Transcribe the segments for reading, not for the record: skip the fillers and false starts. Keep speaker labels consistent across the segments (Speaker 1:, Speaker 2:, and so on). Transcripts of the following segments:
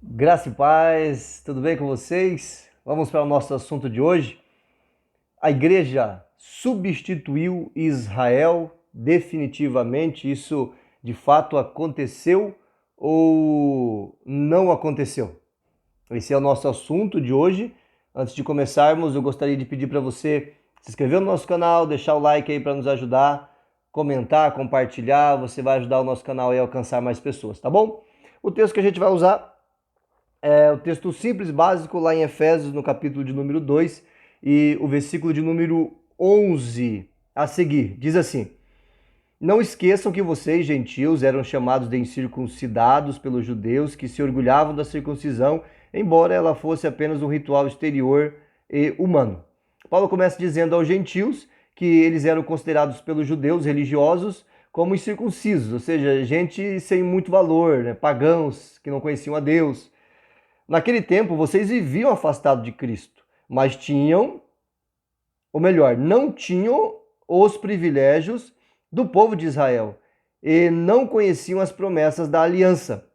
Speaker 1: Graça e paz, tudo bem com vocês? Vamos para o nosso assunto de hoje. A igreja substituiu Israel definitivamente? Isso de fato aconteceu ou não aconteceu? Esse é o nosso assunto de hoje. Antes de começarmos, eu gostaria de pedir para você se inscrever no nosso canal, deixar o like aí para nos ajudar, comentar, compartilhar. Você vai ajudar o nosso canal a alcançar mais pessoas, tá bom? O texto que a gente vai usar é o texto simples, básico, lá em Efésios, no capítulo de número 2, e o versículo de número 11 a seguir. Diz assim: Não esqueçam que vocês, gentios, eram chamados de incircuncidados pelos judeus que se orgulhavam da circuncisão, embora ela fosse apenas um ritual exterior e humano. Paulo começa dizendo aos gentios que eles eram considerados pelos judeus religiosos como incircuncisos, ou seja, gente sem muito valor, né? Pagãos que não conheciam a Deus. Naquele tempo, vocês viviam afastados de Cristo, mas tinham, ou melhor, não tinham os privilégios do povo de Israel e não conheciam as promessas da aliança.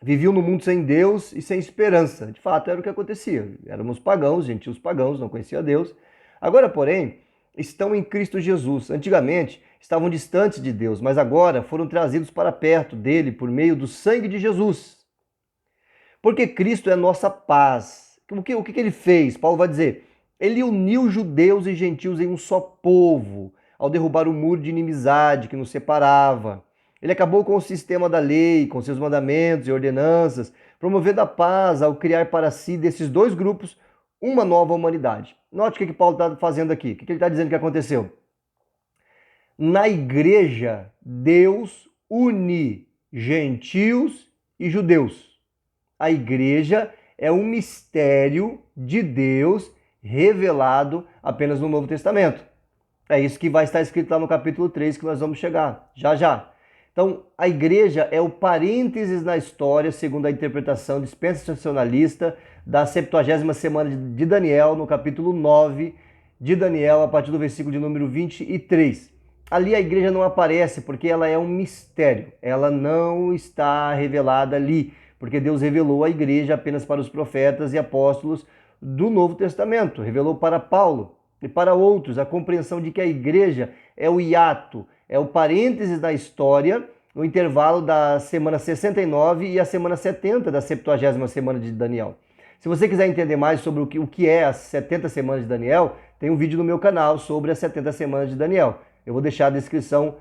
Speaker 1: Viviam no mundo sem Deus e sem esperança. De fato, era o que acontecia. Éramos pagãos, gentios pagãos, não conheciam a Deus. Agora, porém, estão em Cristo Jesus. Antigamente, estavam distantes de Deus, mas agora foram trazidos para perto dele por meio do sangue de Jesus. Porque Cristo é nossa paz. O que ele fez? Paulo vai dizer, ele uniu judeus e gentios em um só povo, ao derrubar o muro de inimizade que nos separava. Ele acabou com o sistema da lei, com seus mandamentos e ordenanças, promovendo a paz ao criar para si, desses dois grupos, uma nova humanidade. Note o que Paulo está fazendo aqui. O que ele está dizendo que aconteceu? Na igreja, Deus une gentios e judeus. A igreja é um mistério de Deus revelado apenas no Novo Testamento. É isso que vai estar escrito lá no capítulo 3 que nós vamos chegar, já já. Então, a igreja é o parênteses na história, segundo a interpretação dispensacionalista da 70ª semana de Daniel, no capítulo 9 de Daniel, a partir do versículo de número 23. Ali a igreja não aparece porque ela é um mistério, ela não está revelada ali, porque Deus revelou a igreja apenas para os profetas e apóstolos do Novo Testamento, revelou para Paulo e para outros a compreensão de que a igreja é o hiato, é o parênteses da história, no intervalo da semana 69 e a semana 70 da 70ª semana de Daniel. Se você quiser entender mais sobre o que é as 70 semanas de Daniel, tem um vídeo no meu canal sobre as 70 semanas de Daniel. Eu vou deixar a descrição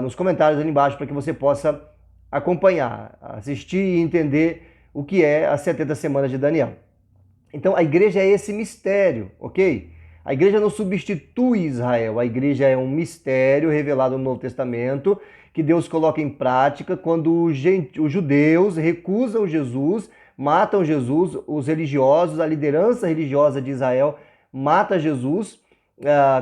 Speaker 1: nos comentários ali embaixo para que você possa acompanhar, assistir e entender o que é as 70 semanas de Daniel. Então a igreja é esse mistério, ok? A igreja não substitui Israel, a igreja é um mistério revelado no Novo Testamento que Deus coloca em prática quando os judeus recusam Jesus, matam Jesus, os religiosos, a liderança religiosa de Israel mata Jesus,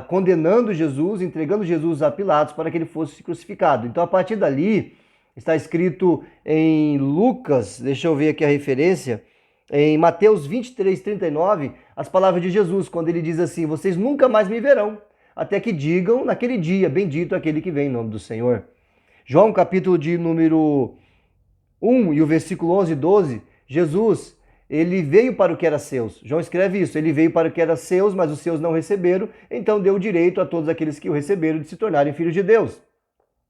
Speaker 1: condenando Jesus, entregando Jesus a Pilatos para que ele fosse crucificado. Então a partir dali está escrito em Lucas, deixa eu ver aqui a referência, em Mateus 23:39, as palavras de Jesus, quando ele diz assim: vocês nunca mais me verão, até que digam naquele dia, bendito aquele que vem em nome do Senhor. João capítulo de número 1 e o versículo 11 e 12, Jesus, ele veio para o que era seus. João escreve isso, ele veio para o que era seus, mas os seus não receberam, então deu direito a todos aqueles que o receberam de se tornarem filhos de Deus.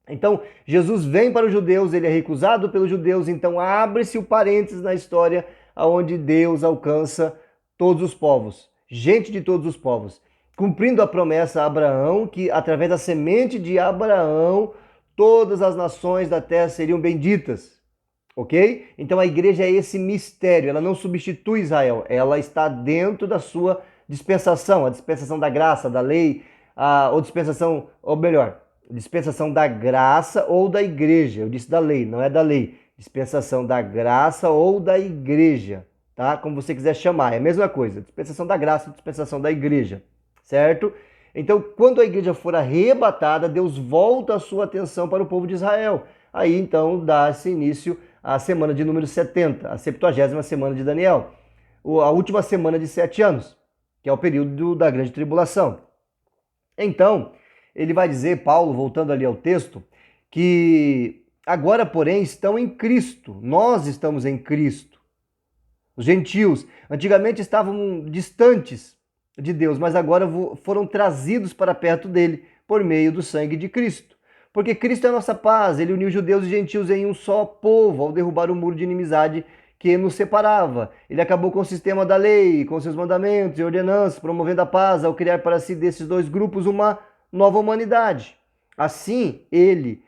Speaker 1: Então, Jesus vem para os judeus, ele é recusado pelos judeus, então abre-se o parênteses na história onde Deus alcança todos os povos, gente de todos os povos, cumprindo a promessa a Abraão, que através da semente de Abraão, todas as nações da terra seriam benditas, ok? Então a igreja é esse mistério, ela não substitui Israel, ela está dentro da sua dispensação, a dispensação da graça, da lei, ou dispensação, ou melhor, dispensação da graça ou da igreja. Eu disse da lei, não é da lei. Dispensação da graça ou da igreja, tá? Como você quiser chamar, é a mesma coisa. Dispensação da graça, dispensação da igreja, certo? Então, quando a igreja for arrebatada, Deus volta a sua atenção para o povo de Israel. Aí, então, dá-se início à semana de número 70, a 70ª semana de Daniel. A última semana de 7 anos, que é o período da grande tribulação. Então, ele vai dizer, Paulo, voltando ali ao texto, que agora, porém, estão em Cristo. Nós estamos em Cristo. Os gentios antigamente estavam distantes de Deus, mas agora foram trazidos para perto dele por meio do sangue de Cristo. Porque Cristo é a nossa paz, ele uniu judeus e gentios em um só povo ao derrubar o muro de inimizade que nos separava. Ele acabou com o sistema da lei, com seus mandamentos e ordenanças, promovendo a paz ao criar para si desses dois grupos uma nova humanidade. Assim, ele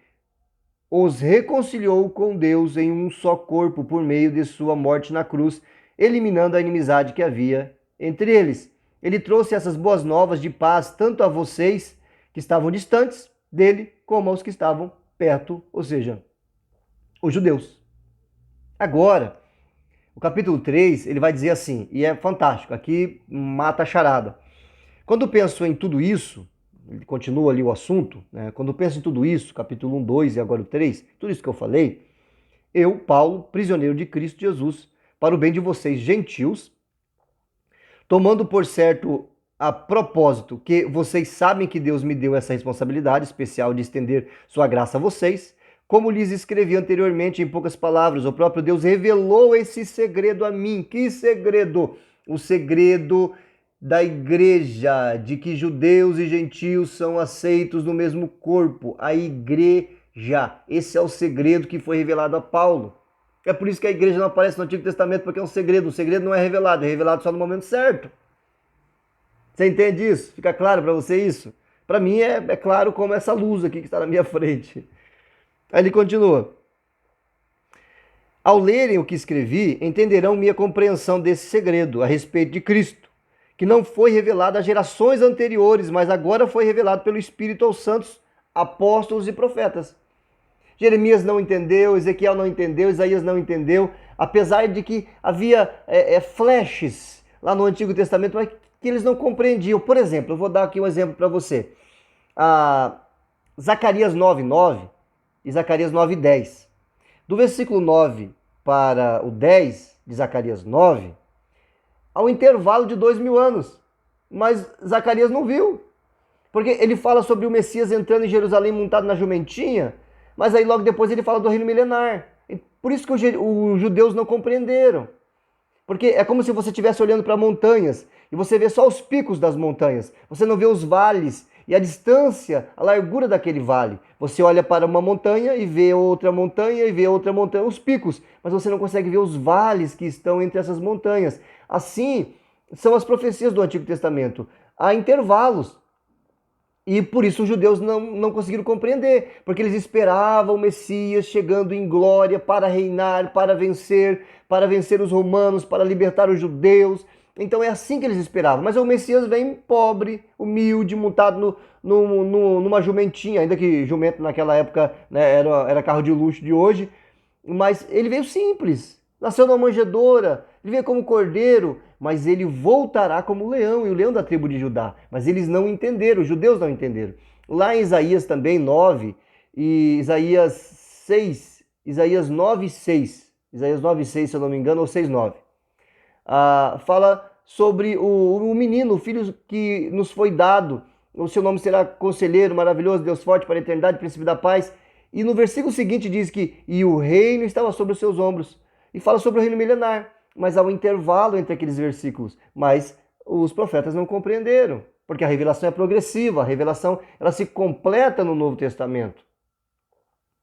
Speaker 1: os reconciliou com Deus em um só corpo por meio de sua morte na cruz, eliminando a inimizade que havia entre eles. Ele trouxe essas boas novas de paz tanto a vocês que estavam distantes dele, como aos que estavam perto, ou seja, os judeus. Agora, o capítulo 3, ele vai dizer assim, e é fantástico, aqui mata a charada. Quando penso em tudo isso, ele continua ali o assunto, né? Quando penso em tudo isso, capítulo 1, 2 e agora o 3, tudo isso que eu falei, eu, Paulo, prisioneiro de Cristo Jesus, para o bem de vocês, gentios, tomando por certo a propósito que vocês sabem que Deus me deu essa responsabilidade especial de estender sua graça a vocês, como lhes escrevi anteriormente em poucas palavras, o próprio Deus revelou esse segredo a mim. Que segredo? O segredo da igreja, de que judeus e gentios são aceitos no mesmo corpo, a igreja. Esse é o segredo que foi revelado a Paulo. É por isso que a igreja não aparece no Antigo Testamento, porque é um segredo. O segredo não é revelado só no momento certo. Você entende isso? Fica claro para você isso? Para mim é claro como essa luz aqui que está na minha frente. Aí ele continua. Ao lerem o que escrevi, entenderão minha compreensão desse segredo a respeito de Cristo, que não foi revelado a gerações anteriores, mas agora foi revelado pelo Espírito aos santos, apóstolos e profetas. Jeremias não entendeu, Ezequiel não entendeu, Isaías não entendeu, apesar de que havia flashes lá no Antigo Testamento, mas que eles não compreendiam. Por exemplo, eu vou dar aqui um exemplo para você. Zacarias 9:9 e Zacarias 9:10. Do versículo 9 para o 10 de Zacarias 9, há um intervalo de 2000 anos. Mas Zacarias não viu. Porque ele fala sobre o Messias entrando em Jerusalém montado na jumentinha, mas aí logo depois ele fala do reino milenar. Por isso que os judeus não compreenderam. Porque é como se você estivesse olhando para montanhas e você vê só os picos das montanhas. Você não vê os vales e a distância, a largura daquele vale. Você olha para uma montanha e vê outra montanha e vê outra montanha, os picos, mas você não consegue ver os vales que estão entre essas montanhas. Assim, são as profecias do Antigo Testamento. Há intervalos. E por isso os judeus não conseguiram compreender, porque eles esperavam o Messias chegando em glória para reinar, para vencer os romanos, para libertar os judeus. Então é assim que eles esperavam. Mas o Messias vem pobre, humilde, montado numa jumentinha, ainda que jumento naquela época, né, era carro de luxo de hoje. Mas ele veio simples, nasceu numa manjedoura, ele veio como cordeiro, mas ele voltará como leão, e o leão da tribo de Judá. Mas eles não entenderam, os judeus não entenderam. Lá em Isaías também 9, e Isaías 6, Isaías 9:6, Isaías 9:6, se eu não me engano, ou 6:9. Fala sobre o menino, o filho que nos foi dado, o seu nome será Conselheiro, Maravilhoso, Deus Forte para a Eternidade, Príncipe da Paz. E no versículo seguinte diz que e o reino estava sobre os seus ombros. E fala sobre o reino milenar. Mas há um intervalo entre aqueles versículos. Mas os profetas não compreenderam. Porque a revelação é progressiva. A revelação ela se completa no Novo Testamento.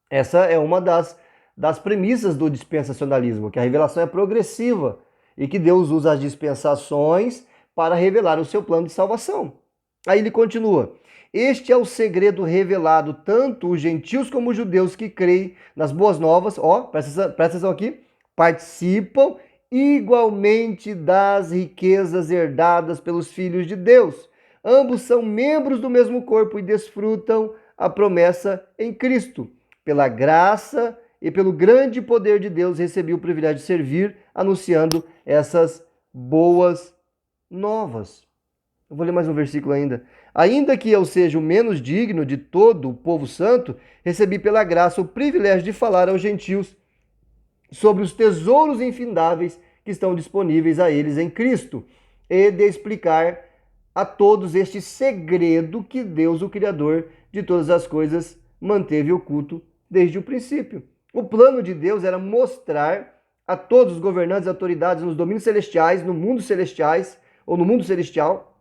Speaker 1: Essa é uma das premissas do dispensacionalismo. Que a revelação é progressiva. E que Deus usa as dispensações para revelar o seu plano de salvação. Aí ele continua. Este é o segredo revelado tanto os gentios como os judeus que creem nas boas novas, presta atenção aqui, participam igualmente das riquezas herdadas pelos filhos de Deus. Ambos são membros do mesmo corpo e desfrutam a promessa em Cristo. Pela graça e pelo grande poder de Deus recebi o privilégio de servir, anunciando essas boas novas. Eu vou ler mais um versículo ainda. Ainda que eu seja o menos digno de todo o povo santo, recebi pela graça o privilégio de falar aos gentios sobre os tesouros infindáveis que estão disponíveis a eles em Cristo e de explicar a todos este segredo que Deus, o Criador de todas as coisas, manteve oculto desde o princípio. O plano de Deus era mostrar a todos os governantes e autoridades nos domínios celestiais, no mundo celestiais, ou no mundo celestial,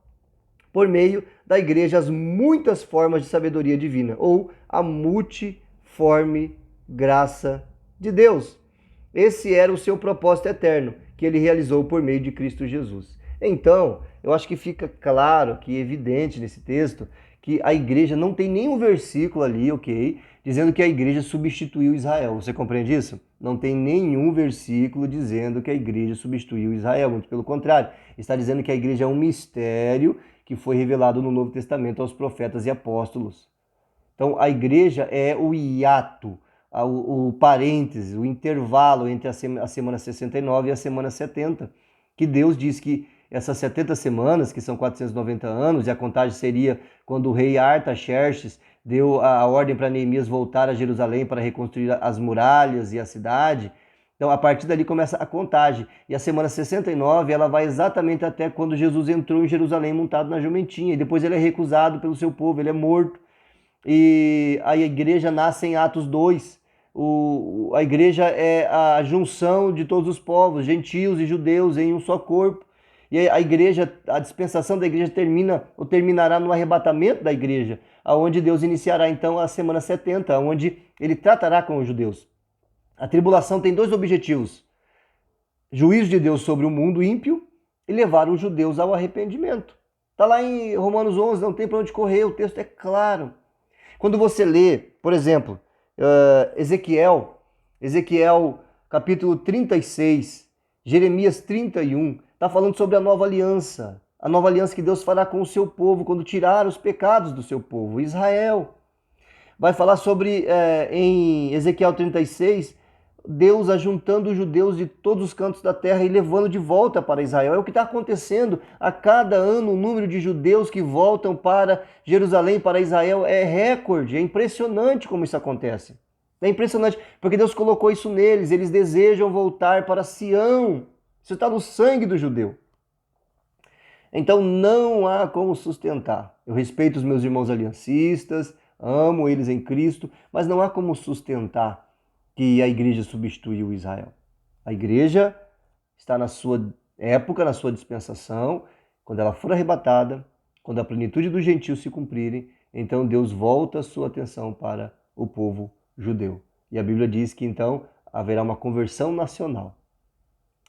Speaker 1: por meio da igreja, as muitas formas de sabedoria divina, ou a multiforme graça de Deus. Esse era o seu propósito eterno, que ele realizou por meio de Cristo Jesus. Então, eu acho que fica claro, que evidente nesse texto, que a igreja não tem nenhum versículo ali, ok, dizendo que a igreja substituiu Israel. Você compreende isso? Não tem nenhum versículo dizendo que a igreja substituiu Israel. Muito pelo contrário, está dizendo que a igreja é um mistério que foi revelado no Novo Testamento aos profetas e apóstolos. Então, a igreja é o hiato, o parêntese, o intervalo entre a semana 69 e a semana 70, que Deus diz que essas 70 semanas, que são 490 anos, e a contagem seria quando o rei Artaxerxes deu a ordem para Neemias voltar a Jerusalém para reconstruir as muralhas e a cidade. Então, a partir dali começa a contagem. E a semana 69, ela vai exatamente até quando Jesus entrou em Jerusalém montado na jumentinha. E depois ele é recusado pelo seu povo, ele é morto. E a igreja nasce em Atos 2. A igreja é a junção de todos os povos, gentios e judeus, em um só corpo. E a igreja, a dispensação da igreja termina ou terminará no arrebatamento da igreja, aonde Deus iniciará então a semana 70, onde ele tratará com os judeus. A tribulação tem dois objetivos: juízo de Deus sobre o mundo ímpio e levar os judeus ao arrependimento. Está lá em Romanos 11, não tem para onde correr, o texto é claro. Quando você lê, por exemplo, Ezequiel capítulo 36, Jeremias 31, está falando sobre a nova aliança que Deus fará com o seu povo quando tirar os pecados do seu povo, Israel. Vai falar sobre, em Ezequiel 36, Deus ajuntando os judeus de todos os cantos da terra e levando de volta para Israel. É o que está acontecendo a cada ano. O número de judeus que voltam para Jerusalém, para Israel, é recorde. É impressionante como isso acontece. É impressionante, porque Deus colocou isso neles. Eles desejam voltar para Sião. Isso está no sangue do judeu. Então não há como sustentar. Eu respeito os meus irmãos aliancistas, amo eles em Cristo, mas não há como sustentar que a igreja substituiu Israel. A igreja está na sua época, na sua dispensação, quando ela for arrebatada, quando a plenitude dos gentios se cumprirem, então Deus volta a sua atenção para o povo judeu. E a Bíblia diz que então haverá uma conversão nacional.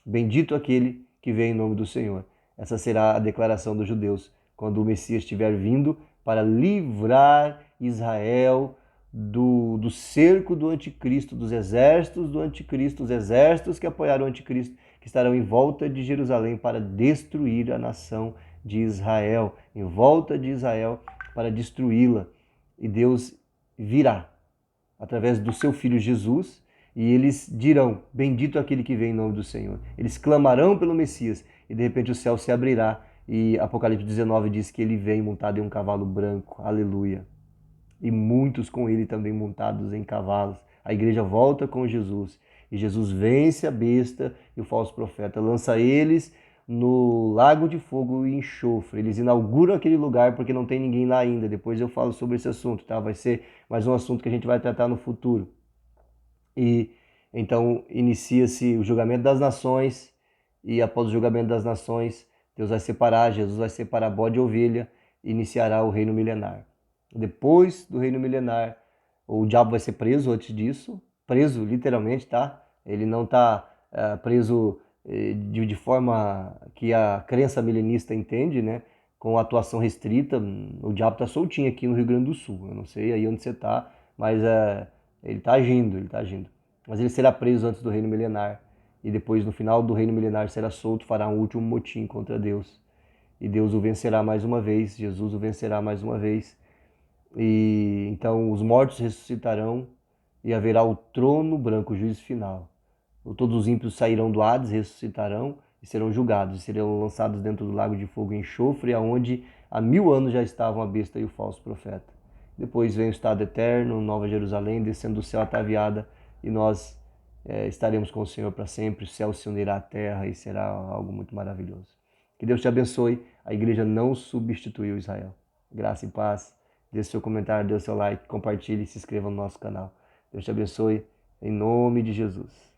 Speaker 1: Bendito aquele que vem em nome do Senhor. Essa será a declaração dos judeus quando o Messias estiver vindo para livrar Israel do cerco do anticristo, dos exércitos do anticristo, os exércitos que apoiaram o anticristo, que estarão em volta de Jerusalém para destruir a nação de Israel, em volta de Israel para destruí-la. E Deus virá através do seu filho Jesus, e eles dirão: bendito aquele que vem em nome do Senhor. Eles clamarão pelo Messias, e de repente o céu se abrirá, e Apocalipse 19 diz que ele vem montado em um cavalo branco. Aleluia! E muitos com ele também montados em cavalos. A igreja volta com Jesus, e Jesus vence a besta e o falso profeta, lança eles no lago de fogo e enxofre. Eles inauguram aquele lugar porque não tem ninguém lá ainda. Depois eu falo sobre esse assunto, tá? Vai ser mais um assunto que a gente vai tratar no futuro. E então inicia-se o julgamento das nações, e após o julgamento das nações, Deus vai separar, Jesus vai separar bode e ovelha, e iniciará o reino milenar. Depois do reino milenar, o diabo vai ser preso antes disso, preso literalmente, tá? Ele não está preso de forma que a crença milenista entende, né? Com atuação restrita. O diabo está soltinho aqui no Rio Grande do Sul. Eu não sei aí onde você está, mas ele está agindo, Mas ele será preso antes do reino milenar. E depois, no final do reino milenar, será solto, fará um último motim contra Deus. E Deus o vencerá mais uma vez, Jesus o vencerá mais uma vez. E então os mortos ressuscitarão e haverá o trono branco, o juízo final. Todos os ímpios sairão do Hades, ressuscitarão e serão julgados, e serão lançados dentro do lago de fogo e enxofre, aonde há 1000 anos já estavam a besta e o falso profeta. Depois vem o estado eterno, Nova Jerusalém, descendo do céu ataviada, e nós estaremos com o Senhor para sempre. O céu se unirá à terra e será algo muito maravilhoso. Que Deus te abençoe. A igreja não substituiu Israel. Graça e paz. Deixe seu comentário, dê seu like, compartilhe e se inscreva no nosso canal. Deus te abençoe, em nome de Jesus.